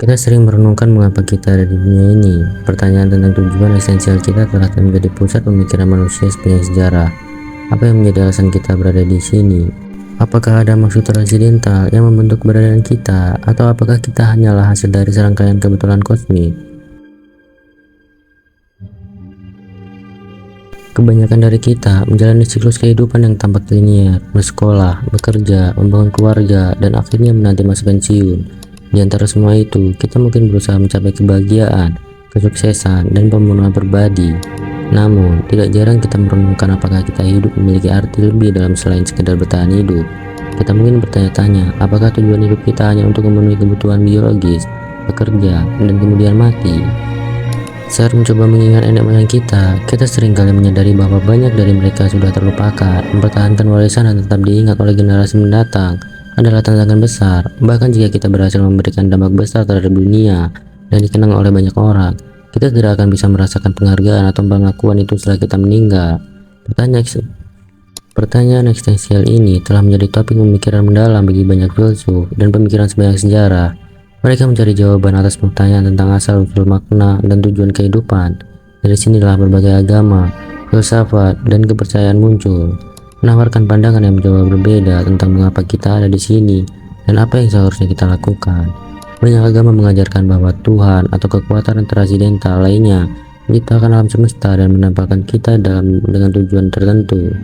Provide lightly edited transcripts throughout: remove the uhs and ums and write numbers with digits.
Kita sering merenungkan mengapa kita ada di dunia ini. Pertanyaan tentang tujuan esensial kita telah menjadi pusat pemikiran manusia sepanjang sejarah. Apa yang menjadi alasan kita berada di sini? Apakah ada maksud transidental yang membentuk keberadaan kita, atau apakah kita hanyalah hasil dari serangkaian kebetulan kosmik? Kebanyakan dari kita menjalani siklus kehidupan yang tampak linear, bersekolah, bekerja, membangun keluarga, dan akhirnya menanti masa pensiun. Di antara semua itu, kita mungkin berusaha mencapai kebahagiaan, kesuksesan, dan pemenuhan pribadi. Namun, tidak jarang kita merenungkan apakah kita hidup memiliki arti lebih dalam selain sekedar bertahan hidup. Kita mungkin bertanya-tanya, apakah tujuan hidup kita hanya untuk memenuhi kebutuhan biologis, bekerja, dan kemudian mati? Saat mencoba mengingat nenek moyang kita seringkali menyadari bahwa banyak dari mereka sudah terlupakan. Mempertahankan warisan dan tetap diingat oleh generasi mendatang adalah tantangan besar. Bahkan jika kita berhasil memberikan dampak besar terhadap dunia dan dikenang oleh banyak orang, kita tidak akan bisa merasakan penghargaan atau pengakuan itu setelah kita meninggal. Pertanyaan eksistensial ini telah menjadi topik pemikiran mendalam bagi banyak filsuf dan pemikiran sepanjang sejarah. Mereka mencari jawaban atas pertanyaan tentang asal-usul makna dan tujuan kehidupan. Dari sinilah berbagai agama, filsafat, dan kepercayaan muncul, menawarkan pandangan yang mencoba berbeda tentang mengapa kita ada di sini dan apa yang seharusnya kita lakukan. Banyak agama mengajarkan bahwa Tuhan atau kekuatan transidental lainnya menciptakan alam semesta dan menempatkan kita dengan tujuan tertentu.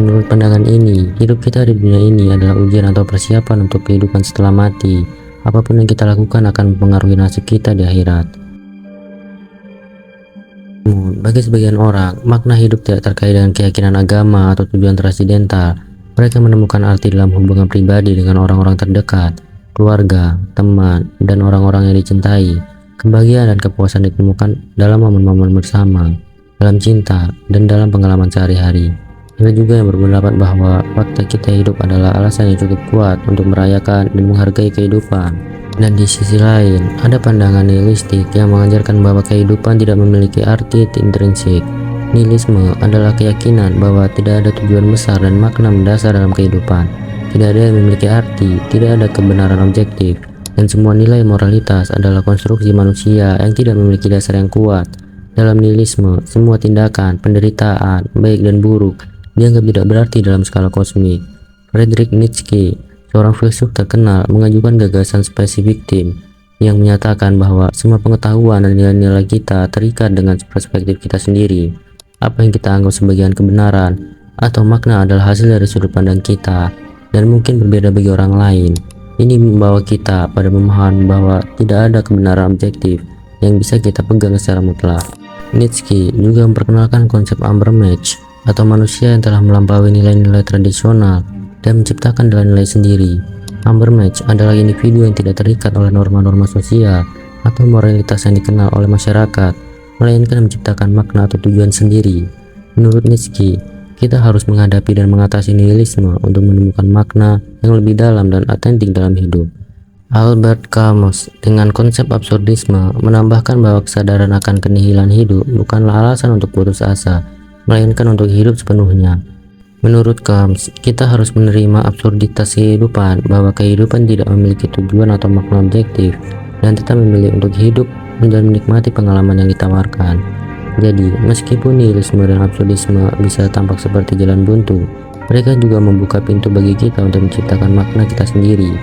Menurut pandangan ini, hidup kita di dunia ini adalah ujian atau persiapan untuk kehidupan setelah mati. Apapun yang kita lakukan akan mempengaruhi nasib kita di akhirat. Namun, bagi sebagian orang, makna hidup tidak terkait dengan keyakinan agama atau tujuan transidental. Mereka menemukan arti dalam hubungan pribadi dengan orang-orang terdekat, keluarga, teman, dan orang-orang yang dicintai. Kebahagiaan dan kepuasan ditemukan dalam momen-momen bersama, dalam cinta, dan dalam pengalaman sehari-hari. Ada juga yang berpendapat bahwa fakta kita hidup adalah alasan yang cukup kuat untuk merayakan dan menghargai kehidupan. Dan di sisi lain, ada pandangan nihilistik yang mengajarkan bahwa kehidupan tidak memiliki arti intrinsik. Nihilisme adalah keyakinan bahwa tidak ada tujuan besar dan makna mendasar dalam kehidupan. Tidak ada yang memiliki arti, tidak ada kebenaran objektif, dan semua nilai moralitas adalah konstruksi manusia yang tidak memiliki dasar yang kuat. Dalam nihilisme, semua tindakan, penderitaan, baik dan buruk, dianggap tidak berarti dalam skala kosmik. Friedrich Nietzsche, seorang filsuf terkenal, mengajukan gagasan spesifik victim yang menyatakan bahwa semua pengetahuan dan nilai-nilai kita terikat dengan perspektif kita sendiri. Apa yang kita anggap sebagai kebenaran atau makna adalah hasil dari sudut pandang kita dan mungkin berbeda bagi orang lain. Ini membawa kita pada pemahaman bahwa tidak ada kebenaran objektif yang bisa kita pegang secara mutlak. Nietzsche juga memperkenalkan konsep Amber Match atau manusia yang telah melampaui nilai-nilai tradisional dan menciptakan nilai-nilai sendiri. Amber Match adalah individu yang tidak terikat oleh norma-norma sosial atau moralitas yang dikenal oleh masyarakat, melainkan menciptakan makna atau tujuan sendiri. Menurut Nietzsche, kita harus menghadapi dan mengatasi nihilisme untuk menemukan makna yang lebih dalam dan otentik dalam hidup. Albert Camus dengan konsep absurdisme menambahkan bahwa kesadaran akan kenihilan hidup bukanlah alasan untuk putus asa, melainkan untuk hidup sepenuhnya. Menurut Camus, kita harus menerima absurditas kehidupan, bahwa kehidupan tidak memiliki tujuan atau makna objektif, dan tetap memilih untuk hidup dan menikmati pengalaman yang ditawarkan. Jadi, meskipun nihilisme dan absurdisme bisa tampak seperti jalan buntu, mereka juga membuka pintu bagi kita untuk menciptakan makna kita sendiri.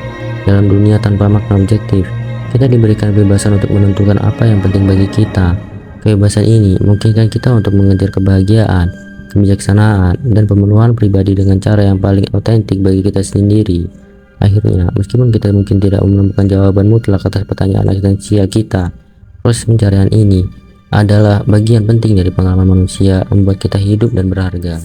Dalam dunia tanpa makna objektif, kita diberikan kebebasan untuk menentukan apa yang penting bagi kita. Kebebasan ini memungkinkan kita untuk mengejar kebahagiaan, kebijaksanaan, dan pemenuhan pribadi dengan cara yang paling otentik bagi kita sendiri. Akhirnya, meskipun kita mungkin tidak menemukan jawaban mutlak atas pertanyaan eksistensial kita, proses pencarian ini adalah bagian penting dari pengalaman manusia, membuat kita hidup dan berharga.